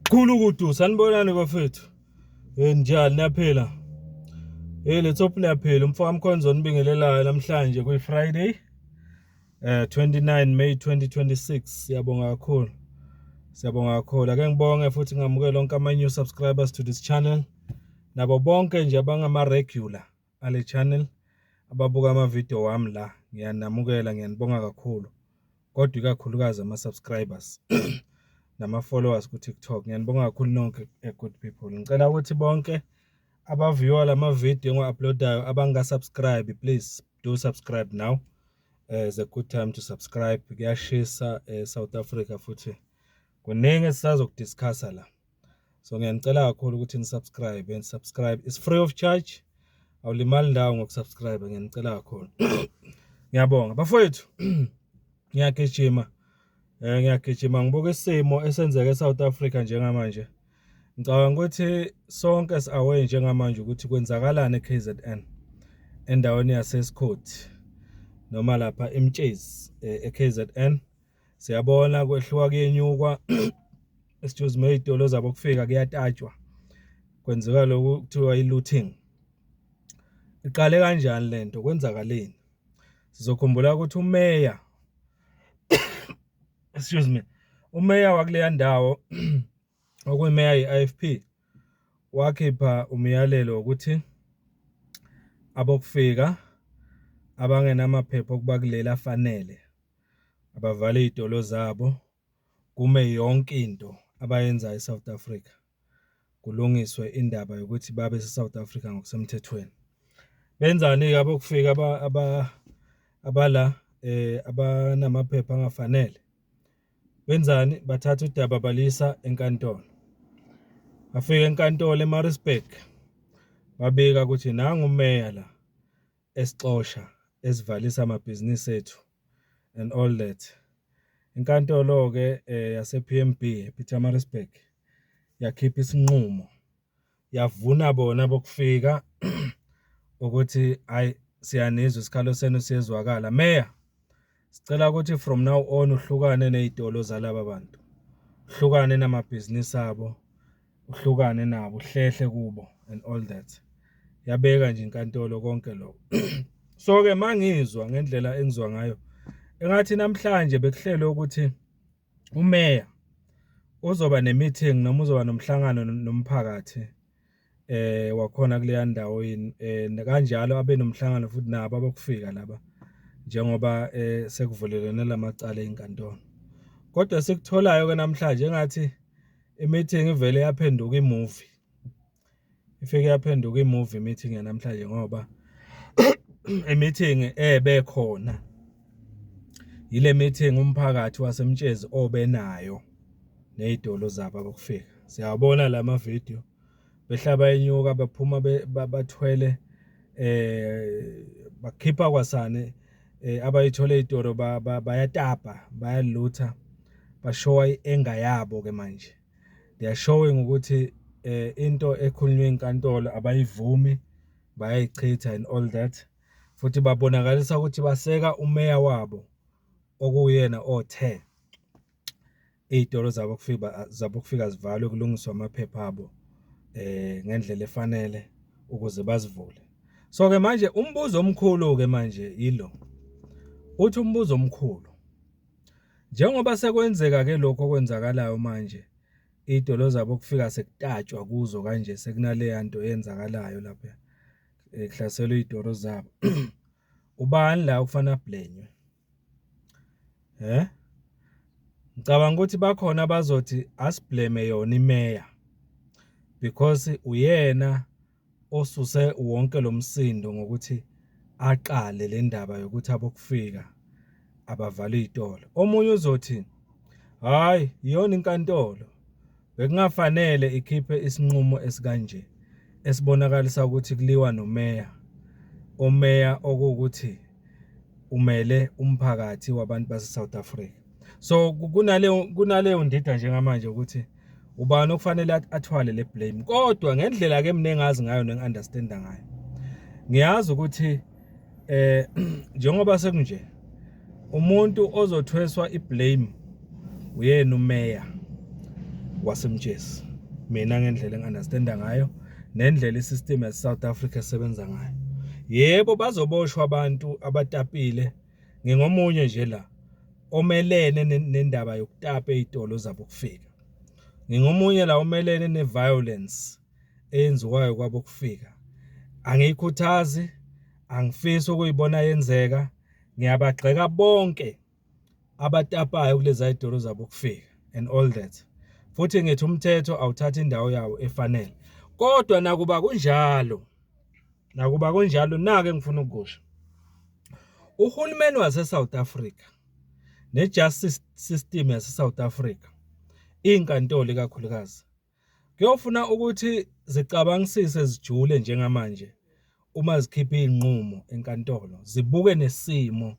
Khulu kudu sanibonani bafethu. Njani naphela? Let's open yaphela umfaka Mkhonzo nibingelelayo namhlanje kuyi Friday 29 May 2026. Siyabonga kakhulu. Siyabonga kakhulu. Ake ngibonge futhi ngamukela lonke ama new subscribers to this channel. Nabo bonke nje abangama regular ale channel ababuka ama video wami la. Ngiyanamukela, ngiyanibonga kakhulu. Kodwa ikakhulukazi ama subscribers nama followers ku TikTok. Ngiyanibonga kakhulu nonke good people. Ngicela ukuthi bonke abaviewer lama video ngo-uploadayo abanga-subscribe, please do subscribe now. It's a good time to subscribe. Kuyashisa South Africa futhi kuningi esizokudiscussa la. So ngiyanicela kakhulu ukuthi nisubscribe and subscribe. It's free of charge. Awulimali ndawo ngokusubscribe, ngiyanicela kakhulu. Ngiyabonga bafowethu. Ngiyagijima ngibuka isimo esenzeka eSouth Africa njengamanje. Ngicabanga ukuthi sonke siawe njengamanje ukuthi kwenzakalani eKZN endaweni yaseScott noma lapha eMtshezi eKZN. Siyabona kwehluka kuyenyukwa excuse me, izitolo zabo kufika kuyatatshwa, kwenzeka lokhu kuthiwa i-looting. Iqale kanjani lento, kwenzakaleni? Sizokhumbula ukuthi umeya excuse me, umeya wakuleya ndawo okuyimeya yi-IFP wakhipha umyalelo ukuthi abokufika abangenamaphepha okuba kulela afanele abavale izitolo zabo, kume yonke into abayenza eSouth Africa kulungiswe indaba yokuthi babe eSouth Africa ngokusemthethweni. Benzani abokufika abala abanamaphepha angafanele? Benzani? Bathatha udaba balisa enkantolo. Bafika enkantolo eMaritzburg babika ukuthi nangu umeya la esixosha esivalisa amabhizinisi ethu and all that. Inkantolo ke yase PMB ePietermaritzburg yakhipha isinqumo, yavuna bona bokufika ukuthi hayi siyanizwa isikhalo senu siyezwakala. Meya, sicela ukuthi from now on uhlukane nezitolo zalaba bantu, uhlukane namabhizinisi abo, uhlukane nabo, uhlehle kubo and all that. Yabeka nje inkantolo konke lokho. So ke mangizwa ngendlela engizwa ngayo engathi namhlanje bekuhlelwe ukuthi umeya uzoba nemeeting noma uzoba nomhlangano nomphakathi wakhona kuleya ndawo yini, kanjalo abe nomhlangano futhi nabo abokufika laba njengoba sekuvulelene lamacala enkantolo. Kodwa sikutholayo ke namhlanje engathi i-meeting ivele yaphenduka imovie. Ifike yaphenduka imovie meeting yanamhlanje ngoba i-meeting bekhona ile meeting umphakathi waseMtshezi obenayo nezitolo zabo abokufika. Siyabona lama video behlaba inyuka baphuma bathwele bakhipha kwasane abayithole izitolo bayatapa, bayalutha, bashowa ienga yabo ke manje. They are showing ukuthi into ekhulunywe enkantolo abayivumi, bayayichitha and all that. Futhi babonakalisa ukuthi baseka umeya wabo okuyena othe izitolo zabo kufika zivalwe kulungiswa amaphepha abo ngendlela efanele ukuze bazivule. So ke manje umbuzo omkhulu ke manje yilo. Uthi umbuzo omkhulu, njengoba sekwenzeka ke lokho okwenzakalayo manje, izitolo zabo kufika sekutatshwa kuzo kanje, sekunale yanto eyenzakalayo lapha kuhlaselwe izitolo zabo. Ubani la ufana blenywe? Ngicabanga ukuthi bakhona bazothi asiblame yona imeya because uyena osuse wonke lo msindo ngokuthi aqale le ndaba yokuthi abokufika abavala izitolo. Omunye uzothi hayi iyona inkantolo, bekungafanele ikhiphe isinqumo esikanje esibonakalisa ukuthi kuliwa nomeya, omeya okuthi umele umphakathi wabantu base South Africa. So kunaleyo ndida njengamanje ukuthi ubani okufanele athwale le blame. Kodwa ngendlela ke mina engazi ngayo nengiunderstanda ngayo, ngiyazi ukuthi njengoba sekunje umuntu ozothweswa iblame uyena umeya. wasemtshezi. Mina ngendlela engi-understanda ngayo nendlela isystem yaseSouth Africa esebenza ngayo. Yebo bazoboshwa abantu abatapile, ngingomunye nje la omelene nendaba yokutapa ezitolo zabo kufika. Ngingomunye la omelene neviolence eyenziwayo kwabo kufika. Angiyikhuthazi, angifisi ukuyibona yenzeka. Ngiyabagxeka bonke abatapayo kulezi zitolo zabo kufika and all that. Futhi ngithi umthetho awuthatha indawo yawo efanele. Kodwa nakuba kunjalo, nake ngifuna ukusho. Uhulumeni wase-South Africa ne-justice system yase-South Africa, inkantolo kakhulukazi, kuyofuna ukuthi zicabangisise zijule njengamanje uma zikhipha izinqumo enkantolo, zibuke nesimo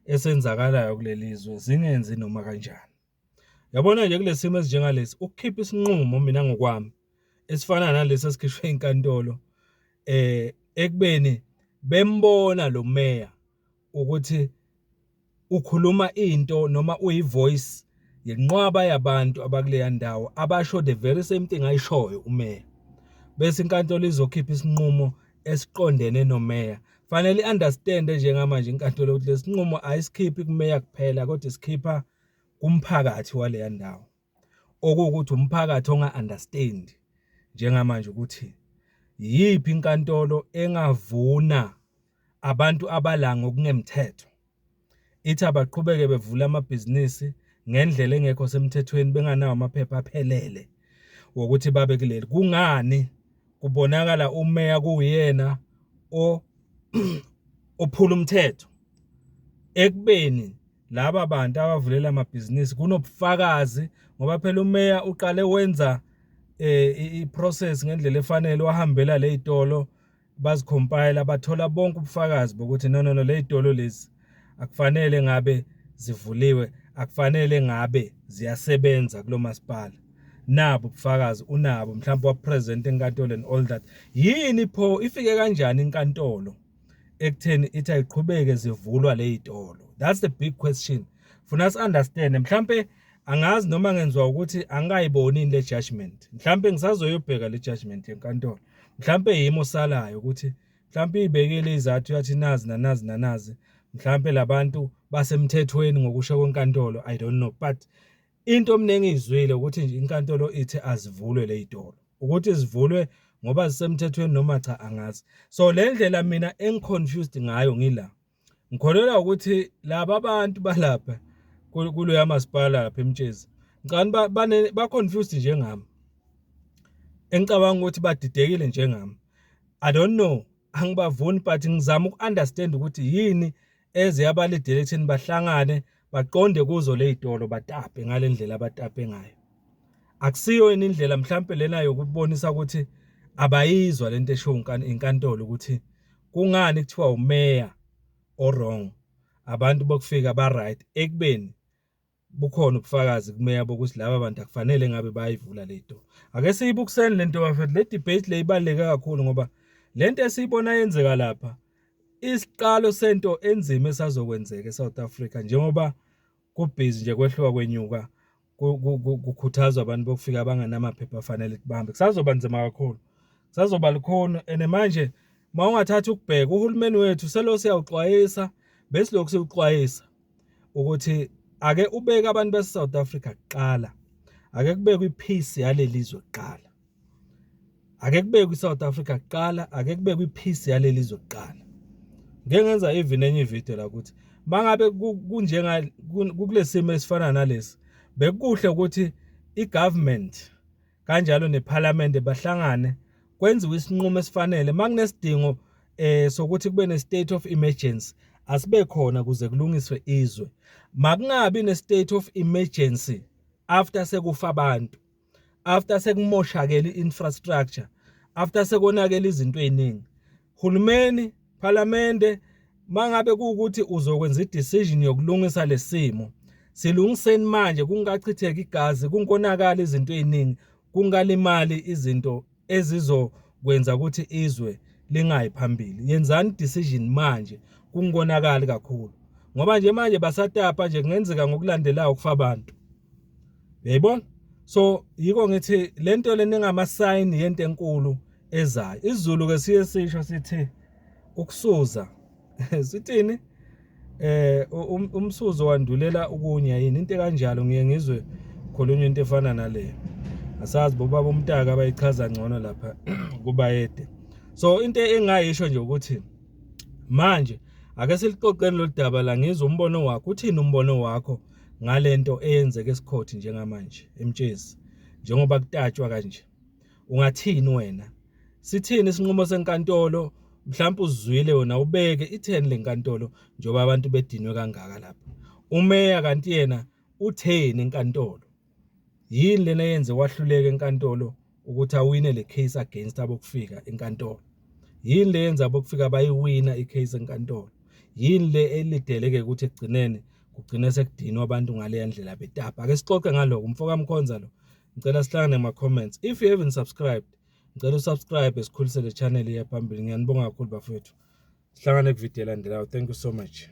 esenzakalayo kulelizwe, zingenzi noma kanjani. Yabona nje kulesimo esinjengalesi, ukukhipha isinqumo mina ngokwami esifana nalesi esikhishwe inkantolo ekubeni bembona lo meya ukuthi ukhuluma into noma uyivoice yenqwaba yabantu abakuleya ndawo abasho the very same thing ayishoyo umeya, bese inkantolo izokhipha isinqumo esiqondene nomeya. Fanele i-understand njengamanje inkantolo ukuthi lesinqumo ayisikhiphi kumeya kuphela kodwa isikhipha kumphakathi waleya ndawo, okuwukuthi umphakathi onga-understand njengamanje ukuthi yiphi inkantolo engavuna abantu abala ngokungemthetho, ithi abaqhubeke bevula amabhizinisi ngendlela engekho semthethweni, benganawo amaphepha aphelele wokuthi babe kuleli. Kungani kubonakala umeya kuyena ophula umthetho ekubeni laba bantu abavulela amabhizinisi kunobufakazi, ngoba phela umeya uqale wenza i-process ngendlela efanele, wahambela le zitolo bazikhompayila, bathola bonke ubufakazi bokuthi no le zitolo lezi akufanele ngabe zivuliwe, akufanele ngabe ziyasebenza kulo masipala. Nabo ubufakazi unabo, mhlawumbe wapresent enkantolo and all that. Yini pho ifike kanjani inkantolo ekutheni ithi ayiqhubeke zivulwa le zitolo? That's the big question. Funa si understand. Mhlawumbe angazi noma ngenzwa ukuthi angayiboni le judgment. Mhlawumbe ngisazoyobheka le judgment yenkantolo. Mhlawumbe yimo salayo ukuthi mhlawumbe ibekele izathu yathi nazi. Mhlawumbe labantu basemthethweni ngokusho kwenkantolo, I don't know, but into mina engizwile ukuthi nje inkantolo ithi azivulwe le zitolo. Ukuthi zivulwe ngoba zisemthethweni noma cha angazi. So le ndlela mina engiconfused ngayo ngila. Ngikholelwa ukuthi laba abantu balapha kulo yamasipala lapha eMtshezi, ngicabanga ba confused njengami. Engicabanga ukuthi badidekile njengami. I don't know, angibavuni, but ngizama uku-understand ukuthi yini eze yabalidele ekutheni bahlangane baqonde kuzo le zitolo batape ngale ndlela abatape ngayo. Akusiyo yini indlela mhlawumbe lena yokubonisa ukuthi abayizwa lento esho inkantolo ukuthi kungani kuthiwa umeya wrong, abantu bokufika ba right ekubeni bukhona ubufakazi kumeya bokuthi laba bantu akufanele ngabe bayivula le zitolo. Ake siyibukuseni lento bafethu, le debate le ibaluleke kakhulu ngoba lento esiyibona yenzeka lapha isiqalo sento enzima esazokwenzeka eSouth Africa, njengoba kubhizi nje kwehluka kwenyuka kukhuthazwa abantu bokufika abanganamaphepha afanele kubahambe. Kusazoba nzima kakhulu, kusazoba likhona. And manje mawungathatha ukubheka uhulumeni wethu selo siyawuxwayisa, besilokhu siwuxwayisa ukuthi ake ubeke abantu base-South Africa kuqala, ake kubekwe ipeace yalelizwe kuqala, ake kubekwe iSouth Africa kuqala, ake kubekwe ipeace yalelizwe kuqala. Ngeke ngenza even enye ivideo la ukuthi mangabe kunjenga kulesimo esifana nalesi, bekuhle ukuthi igovernment kanjalo neparlament bahlangane kwenziwe isinqumo esifanele. Makunesidingo sokuthi kube ne-state of emergency, asibe khona kuze kulungiswe izwe. Makungabi ne-state of emergency after sekufa abantu, after sekumoshakele infrastructure, after sekonakele izinto eziningi. Hulumeni, parliamente, mangabe kuukuthi uzokwenza i-decision yokulungisa lesimo, silungiseni manje kungachitheka igazi, kungonakala izinto eziningi, kungalimali izinto ezizokwenza ukuthi izwe lingayi phambili. Yenzani decision manje kungonakala kakhulu, ngoba nje manje basatapa nje kungenzeka ngokulandelayo kufa abantu. Uyayibona? So yiko ngithi lento lena engama-sign yento enkulu ezayo. IsiZulu ke siye sisho sithi ukusuza sithini umsuzo wandulela ukunya yini into kanjalo ngiye ngizwe khulunywa into efana naleyo. Asazi bobaba umtaka bayichaza ngcono lapha kubayede. So into engayisho nje ukuthi manje ake silixoxeni lo daba la ngizwe umbono wakho. Uthini umbono wakho ngalento eyenzeke esikhothi njengamanje emtshezi njengoba kutatshwa kanje? Ungathini wena? Sithini isinqumo senkantolo? Mhlawumbe uzwile wena ubeke itheni lenkantolo njengoba abantu bedinwe kangaka lapha. Umeya kanti yena utheni enkantolo? Yini lena yenze wahluleka enkantolo ukuthi awine le case against abokufika enkantolo? Yini le yenza abokufika bayiwina icase enkantolo? Yini le elideleke ukuthi egcineni kugcine sekudinwa abantu ngale ndlela betapa? Ake sixoxe ngaloko umfoka Mkhonza lo. Ngicela sihlangane ema comments. If you haven't subscribed, ngicela usubscribe esikhulise le channel yaphambili. Ngiyanibonga kakhulu bafethu. Sihlangane ku video elandelayo. Thank you so much.